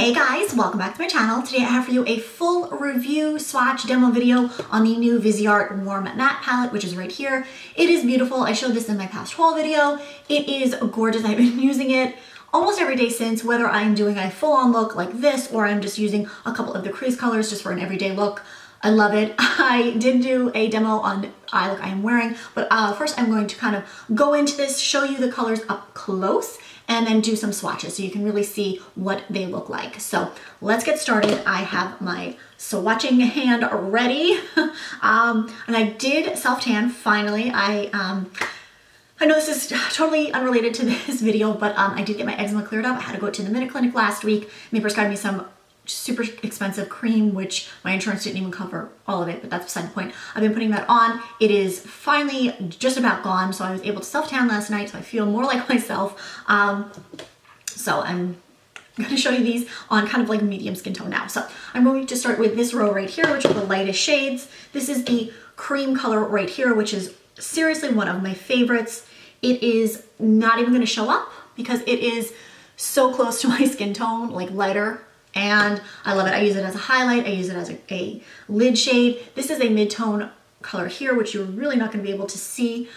Hey guys, welcome back to my channel. Today I have for you a full review swatch demo video on the new Viseart Warm Matte palette, which is right here. It is beautiful. I showed this in my past haul video. It is gorgeous. I've been using it almost every day since, whether I'm doing a full-on look like this or I'm just using a couple of the crease colors just for an everyday look. I love it. I did do a demo on eye look I am wearing, but first I'm going to kind of go into this, show you the colors up close, and then do some swatches so you can really see what they look like. So let's get started. I have my swatching hand ready. And I did self-tan finally. I know this is totally unrelated to this video, but I did get my eczema cleared up. I had to go to the Minute Clinic last week, and they prescribed me some super expensive cream, which my insurance didn't even cover all of it, but that's beside the point. I've been putting that on. It is finally just about gone, so I was able to self-tan last night, so I feel more like myself. So I'm gonna show you these on kind of like medium skin tone now. So I'm going to start with this row right here, which are the lightest shades. This is the cream color right here, which is seriously one of my favorites. It is not even gonna show up because it is so close to my skin tone, like lighter. And I love it. I use it as a highlight. I use it as a lid shade. This is a mid-tone color here, which you're really not going to be able to see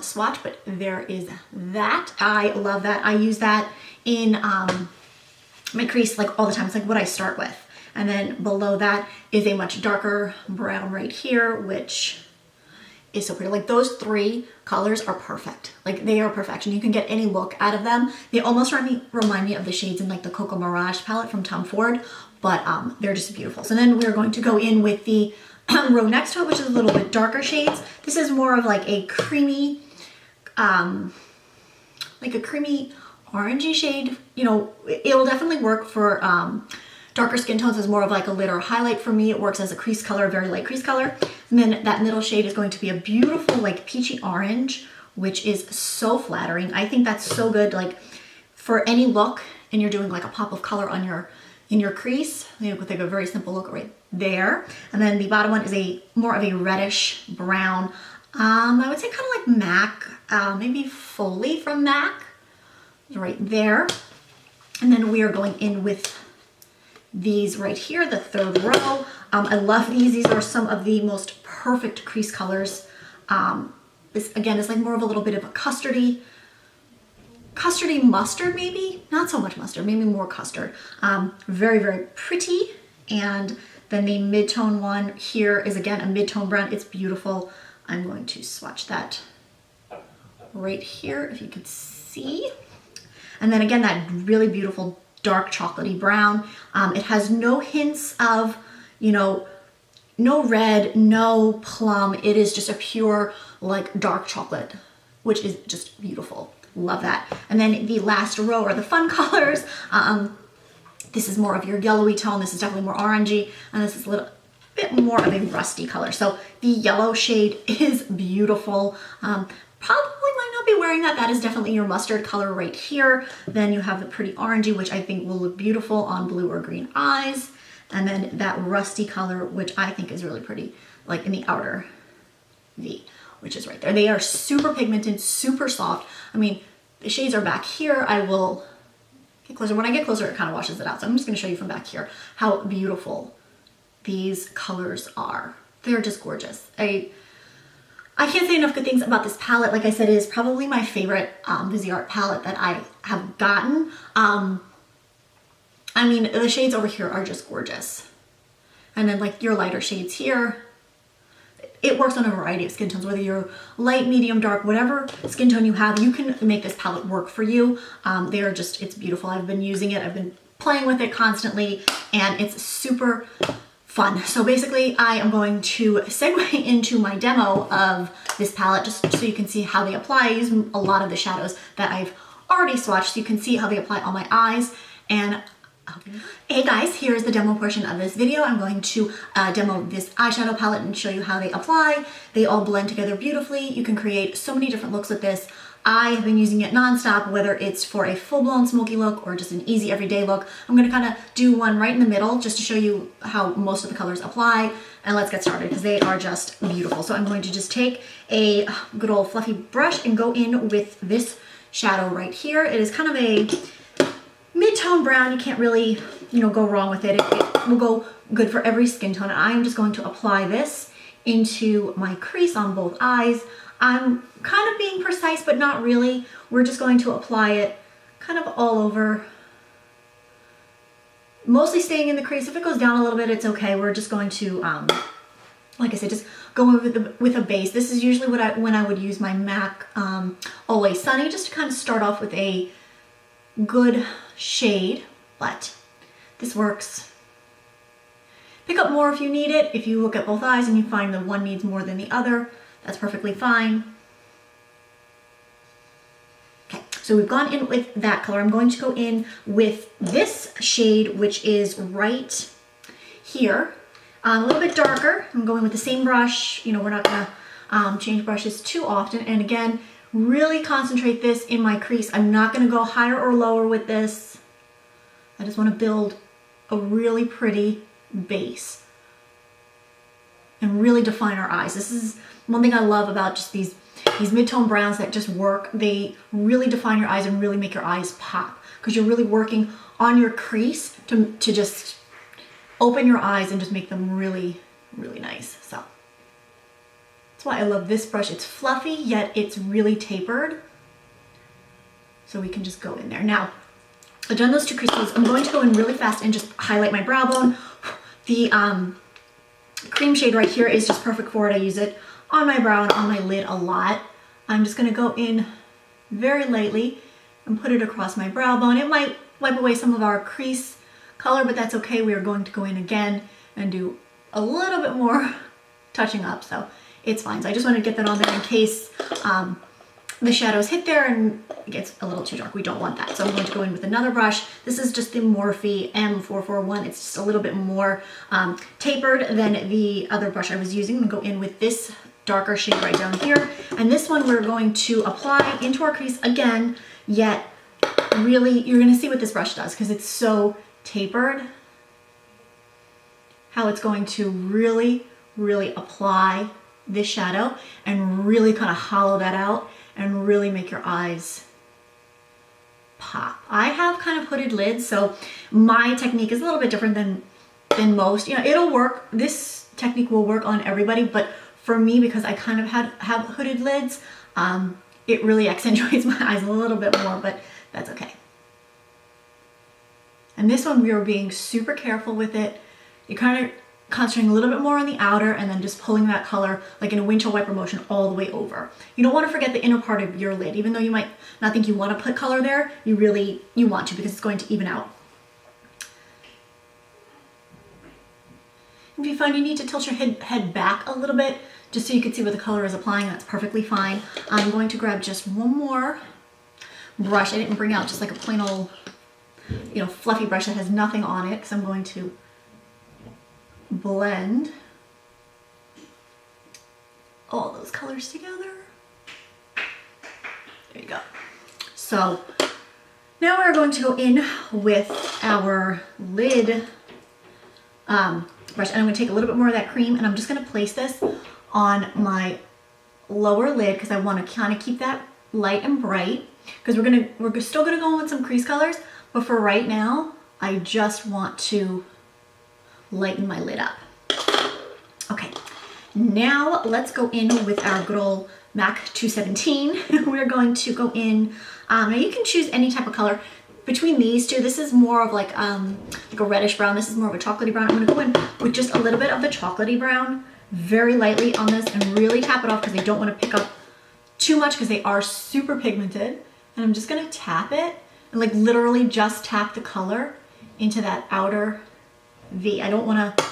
swatch, but there is that. I love that. I use that in my crease like all the time. It's like what I start with. And then below that is a much darker brown right here, which is so pretty. Like those three colors are perfect. Like they are perfection. You can get any look out of them. They almost remind me of the shades in like the Coco Mirage palette from Tom Ford, but they're just beautiful. So then we're going to go in with the row next to it, which is a little bit darker shades. This is more of like a creamy, orangey shade. You know, it'll definitely work for darker skin tones as more of like a lid or highlight. For me, it works as a crease color, a very light crease color. And then that middle shade is going to be a beautiful like peachy orange, which is so flattering. I think that's so good like for any look, and you're doing like a pop of color on in your crease. You could take a very simple look right there. And then the bottom one is more of a reddish brown. I would say kind of like MAC, maybe Foley from MAC, right there. And then we are going in with these right here, the third row. I love these. These are some of the most perfect crease colors. This again is like more of a little bit of a custardy mustard, maybe not so much mustard, maybe more custard. Very, very pretty. And then the mid-tone one here is again a mid-tone brown. It's beautiful. I'm going to swatch that right here if you could see. And then again, that really beautiful dark chocolatey brown. It has no hints of, you know, no red, no plum. It is just a pure like dark chocolate, which is just beautiful. Love that. And then the last row are the fun colors. This is more of your yellowy tone. This is definitely more orangey, and this is a little bit more of a rusty color. So the yellow shade is beautiful. Probably might not be wearing that. That is definitely your mustard color right here. Then you have the pretty orangey, which I think will look beautiful on blue or green eyes. And then that rusty color, which I think is really pretty, like in the outer V, which is right there. They are super pigmented, super soft. I mean, the shades are back here. I will get closer. When I get closer, it kind of washes it out. So I'm just going to show you from back here how beautiful these colors are. They're just gorgeous. I can't say enough good things about this palette. Like I said, it is probably my favorite Viseart palette that I have gotten. I mean, the shades over here are just gorgeous. And then like your lighter shades here, it works on a variety of skin tones, whether you're light, medium, dark, whatever skin tone you have, you can make this palette work for you. They are just, it's beautiful. I've been using it. I've been playing with it constantly, and it's super fun. So basically I am going to segue into my demo of this palette just so you can see how they apply. I use a lot of the shadows that I've already swatched so you can see how they apply on my eyes. And hey guys, here's the demo portion of this video. I'm going to demo this eyeshadow palette and show you how they apply. They all blend together beautifully. You can create so many different looks with this. I have been using it nonstop, whether it's for a full-blown smoky look or just an easy everyday look. I'm gonna kind of do one right in the middle just to show you how most of the colors apply, and let's get started because they are just beautiful. So I'm going to just take a good old fluffy brush and go in with this shadow right here. It is kind of a mid-tone brown. You can't really go wrong with it. It will go good for every skin tone. And I am just going to apply this into my crease on both eyes. I'm kind of being precise, but not really. We're just going to apply it kind of all over. Mostly staying in the crease. If it goes down a little bit, it's okay. We're just going to, like I said, just go with a base. This is usually when I would use my MAC Always Sunny, just to kind of start off with a good shade, but this works. Pick up more if you need it. If you look at both eyes and you find that one needs more than the other, that's perfectly fine. Okay, so we've gone in with that color. I'm going to go in with this shade, which is right here. A little bit darker. I'm going with the same brush. We're not gonna change brushes too often. And again, really concentrate this in my crease. I'm not gonna go higher or lower with this. I just wanna build a really pretty base and really define our eyes. This is one thing I love about just these mid-tone browns that just work. They really define your eyes and really make your eyes pop, because you're really working on your crease to just open your eyes and just make them really, really nice. So that's why I love this brush. It's fluffy, yet it's really tapered. So we can just go in there. Now, I've done those two creases. I'm going to go in really fast and just highlight my brow bone. The cream shade right here is just perfect for it. I use it on my brow and on my lid a lot. I'm just gonna go in very lightly and put it across my brow bone. It might wipe away some of our crease color, but that's okay. We are going to go in again and do a little bit more touching up, so it's fine. So I just wanted to get that on there in case the shadows hit there and it gets a little too dark. We don't want that. So I'm going to go in with another brush. This is just the Morphe M441. It's just a little bit more tapered than the other brush I was using. I'm going to go in with this darker shade right down here. And this one we're going to apply into our crease again, yet really, you're going to see what this brush does because it's so tapered, how it's going to really, really apply this shadow and really kind of hollow that out and really make your eyes pop. I have kind of hooded lids, so my technique is a little bit different than most. It'll work. This technique will work on everybody, but for me, because I kind of have hooded lids, it really accentuates my eyes a little bit more, but that's okay. And this one, we are being super careful with it. You're kind of concentrating a little bit more on the outer and then just pulling that color like in a windshield wiper motion all the way over. You don't want to forget the inner part of your lid. Even though you might not think you want to put color there, you want to, because it's going to even out. If you find you need to tilt your head back a little bit just so you can see what the color is applying, that's perfectly fine. I'm going to grab just one more brush. I didn't bring out just like a plain old, fluffy brush that has nothing on it, because I'm going to blend all those colors together. There you go. So now we're going to go in with our lid brush, and I'm going to take a little bit more of that cream, and I'm just going to place this on my lower lid because I want to kind of keep that light and bright, because we're still going to go in with some crease colors, but for right now I just want to lighten my lid up. Okay, now let's go in with our good old MAC 217. We're going to go in, now you can choose any type of color. Between these two, this is more of like a reddish brown. This is more of a chocolatey brown. I'm gonna go in with just a little bit of the chocolatey brown, very lightly on this, and really tap it off because I don't want to pick up too much because they are super pigmented. And I'm just gonna tap it and like literally just tap the color into that outer V. I don't want to,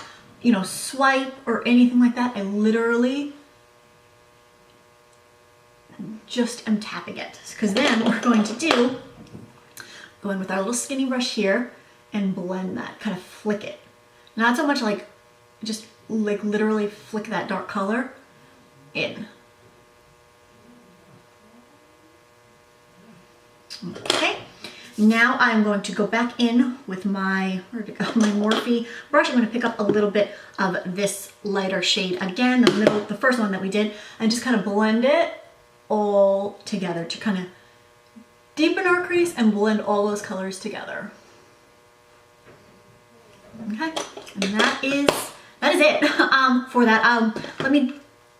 swipe or anything like that. I literally just am tapping it, because then what we're going to do, go in with our little skinny brush here and blend that, kind of flick it. Not so much like, just like literally flick that dark color in. Okay, now I'm going to go back in with my, where'd it go, my Morphe brush. I'm going to pick up a little bit of this lighter shade again, the first one that we did, and just kind of blend it all together to kind of deepen our crease and blend all those colors together. Okay, and that is it for that. Let me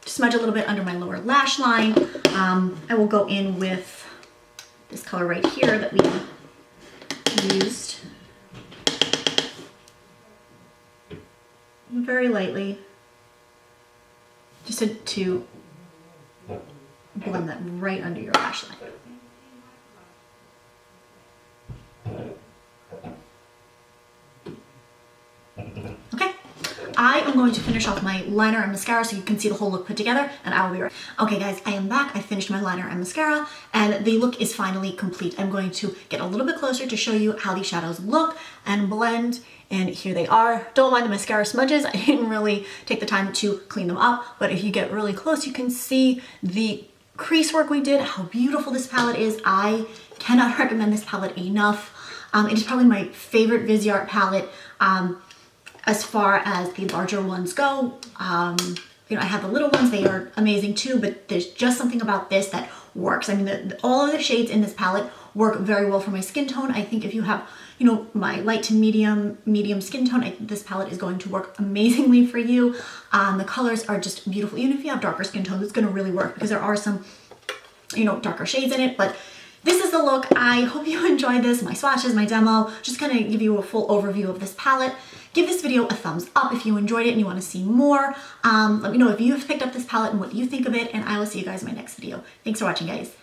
smudge a little bit under my lower lash line. I will go in with this color right here that we used. Very lightly, just to blend that right under your lash line. Okay, I am going to finish off my liner and mascara so you can see the whole look put together, and I will be right back. Okay guys, I am back. I finished my liner and mascara and the look is finally complete. I'm going to get a little bit closer to show you how these shadows look and blend, and here they are. Don't mind the mascara smudges. I didn't really take the time to clean them up, but if you get really close, you can see the crease work we did, how beautiful this palette is. I cannot recommend this palette enough. It is probably my favorite Viseart palette. As far as the larger ones go, you know, I have the little ones, they are amazing too, but there's just something about this that works. I mean, all of the shades in this palette work very well for my skin tone. I think if you have, you know, my light to medium skin tone, I think this palette is going to work amazingly for you. The colors are just beautiful. Even if you have darker skin tones, it's going to really work because there are some, you know, darker shades in it, but this is the look. I hope you enjoyed this, my swatches, my demo, just kind of give you a full overview of this palette. Give this video a thumbs up if you enjoyed it and you want to see more. Let me know if you have picked up this palette and what you think of it, and I will see you guys in my next video. Thanks for watching, guys.